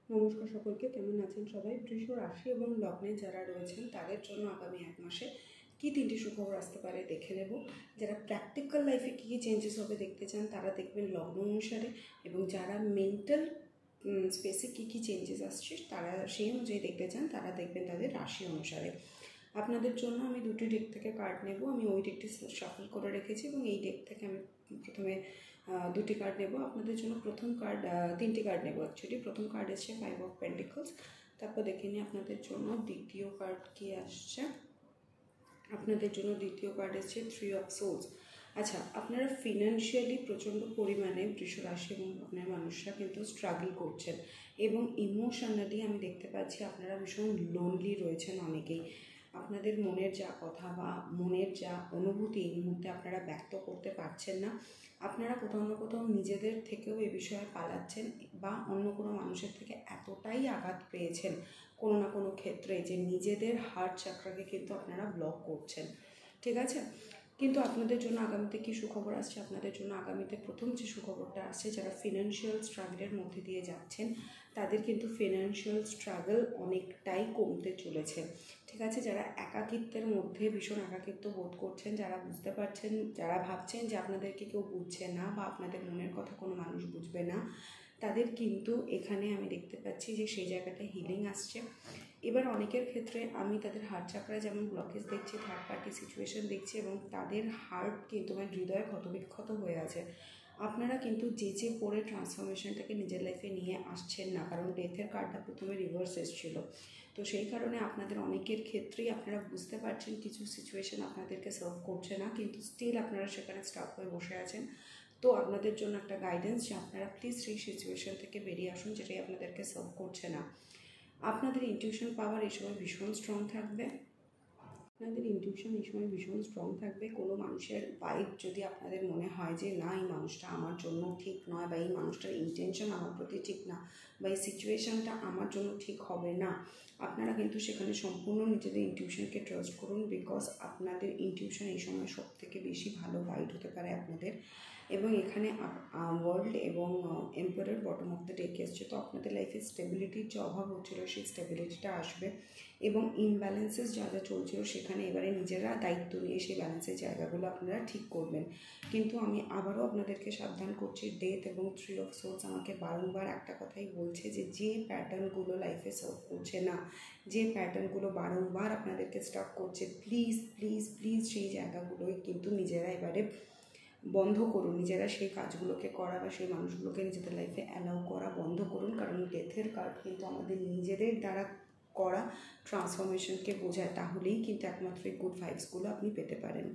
নমস্কার সকলকে, কেমন আছেন সবাই? বৃষ রাশি এবং লগ্নে যারা রয়েছেন তাদের জন্য আগামী এক মাসে কী তিনটি সুখবর আসতে পারে দেখে নেব। যারা প্র্যাকটিক্যাল লাইফে কী কী চেঞ্জেস হবে দেখতে চান তারা দেখবেন লগ্ন অনুসারে, এবং যারা মেন্টাল স্পেসে কী কী চেঞ্জেস আসছে তারা সেই অনুযায়ী দেখতে চান তারা দেখবেন তাদের রাশি অনুসারে। আপনাদের জন্য আমি দুটি ডেক থেকে কার্ড নেব। আমি ওই ডেকটি শাফল করে রেখেছি এবং এই ডেক থেকে আমি প্রথমে দুটি কার্ড নেব। আপনাদের জন্য প্রথম কার্ড, তিনটি কার্ড নেব অ্যাকচুয়ালি। প্রথম কার্ড এসছে 5 অফ পেন্টিকলস। তারপর দেখে নিই আপনাদের জন্য দ্বিতীয় কার্ড কী আসছে। আপনাদের জন্য দ্বিতীয় কার্ড এসছে 3 অফ সোলস। আচ্ছা, আপনারা ফিনান্সিয়ালি প্রচণ্ড পরিমাণে বৃষ রাশি এবং আপনার মানুষরা কিন্তু স্ট্রাগল করছেন, এবং ইমোশনালি আমি দেখতে পাচ্ছি আপনারা ভীষণ লোনলি রয়েছেন অনেকেই। আপনাদের মনের যা কথা বা মনের যা অনুভূতি এই মুহূর্তে আপনারা ব্যক্ত করতে পারছেন না। আপনারা কোথাও না কোথাও নিজেদের থেকেও এ বিষয়ে পালাচ্ছেন, বা অন্য কোনো মানুষের থেকে এতটাই আঘাত পেয়েছেন কোনো না কোনো ক্ষেত্রে যে নিজেদের হার্ট চাকরাকে কিন্তু আপনারা ব্লক করছেন। ঠিক আছে, কিন্তু আপনাদের জন্য আগামীতে কী সুখবর আসছে? আপনাদের জন্য আগামীতে প্রথম যে সুখবরটা আসছে, যারা ফিনান্সিয়াল স্ট্রাগলের মধ্যে দিয়ে যাচ্ছেন তাদের কিন্তু ফিনান্সিয়াল স্ট্রাগল অনেকটাই কমতে চলেছে। ঠিক আছে, যারা একাকিত্বের মধ্যে ভীষণ একাকিত্ব বোধ করছেন, যারা বুঝতে পারছেন, যারা ভাবছেন যে আপনাদেরকে কেউ বুঝছে না বা আপনাদের মনের কথা কোনো মানুষ বুঝবে না, তাদের কিন্তু এখানে আমি দেখতে পাচ্ছি যে সেই জায়গাটা হিলিং আসছে। এবার অনেকের ক্ষেত্রে আমি তাদের হার্ট চাকরায় যেমন ব্লকেজ দেখছি, থার্ড পার্টি সিচুয়েশন দেখছি, এবং তাদের হার্ট কিন্তু মানে হৃদয় ক্ষতবিক্ষত হয়ে আছে। আপনারা কিন্তু যে পড়ে ট্রান্সফরমেশনটাকে নিজের লাইফে নিয়ে আসছেন না, কারণ ডেথের কার্ডটা প্রথমে রিভার্স এসেছিলো। তো সেই কারণে আপনাদের অনেকের ক্ষেত্রেই আপনারা বুঝতে পারছেন কিছু সিচুয়েশন আপনাদেরকে সার্ভ করছে না, কিন্তু স্টিল আপনারা সেখানে স্টাক হয়ে বসে আছেন। তো আপনাদের জন্য একটা গাইডেন্স যে আপনারা প্লিজ সেই সিচুয়েশন থেকে বেরিয়ে আসুন যেটাই আপনাদেরকে সার্ভ করছে না। আপনাদের ইনটিউশন পাওয়ার এই সময় ভীষণ স্ট্রং থাকবে। আপনাদের ইনটিউশন এই সময় ভীষণ স্ট্রং থাকবে। কোনো মানুষের ভাইব যদি আপনাদের মনে হয় যে না, এই মানুষটা আমার জন্য ঠিক নয়, বা এই মানুষটার ইন্টেনশন আমার প্রতি ঠিক না, বা এই সিচুয়েশানটা আমার জন্য ঠিক হবে না, আপনারা কিন্তু সেখানে সম্পূর্ণ নিজেদের ইনটিউশনকে ট্রাস্ট করুন, বিকজ আপনাদের ইনটিউশন এই সময় সব থেকে বেশি ভালো গাইড হতে পারে আপনাদের। এবং এখানে ওয়ার্ল্ড এবং এম্পায়ারের বটম অফ দ্য ডেক এসছে। তো আপনাদের লাইফে স্টেবিলিটির যে অভাব হচ্ছিলো সেই স্টেবিলিটিটা আসবে, এবং ইমব্যালেন্সেস যা যা চলছিল সেখানে এবারে নিজেরা দায়িত্ব নিয়ে সেই ব্যালেন্সের জায়গাগুলো আপনারা ঠিক করবেন। কিন্তু আমি আবারও আপনাদেরকে সাবধান করছি, ডেথ এবং 3 অফ সোর্স আমাকে বারংবার একটা কথাই বলছে যে প্যাটার্নগুলো লাইফে সার্ভ করছে না, যে প্যাটার্নগুলো বারংবার আপনাদেরকে স্টাক করছে, প্লিজ প্লিজ প্লিজ সেই জায়গাগুলোই কিন্তু নিজেরা এবারে বন্ধ করুন। নিজেরা সেই কাজগুলোকে করা বা সেই মানুষগুলোকে নিজেদের লাইফে অ্যালাউ করা বন্ধ করুন, কারণ ডেথের কার্ড কিন্তু আমাদের নিজেদের দ্বারা করা ট্রান্সফরমেশনকে বোঝায়। তাহলেই কিন্তু একমাত্র এই গুড ভাইবসগুলো আপনি পেতে পারেন।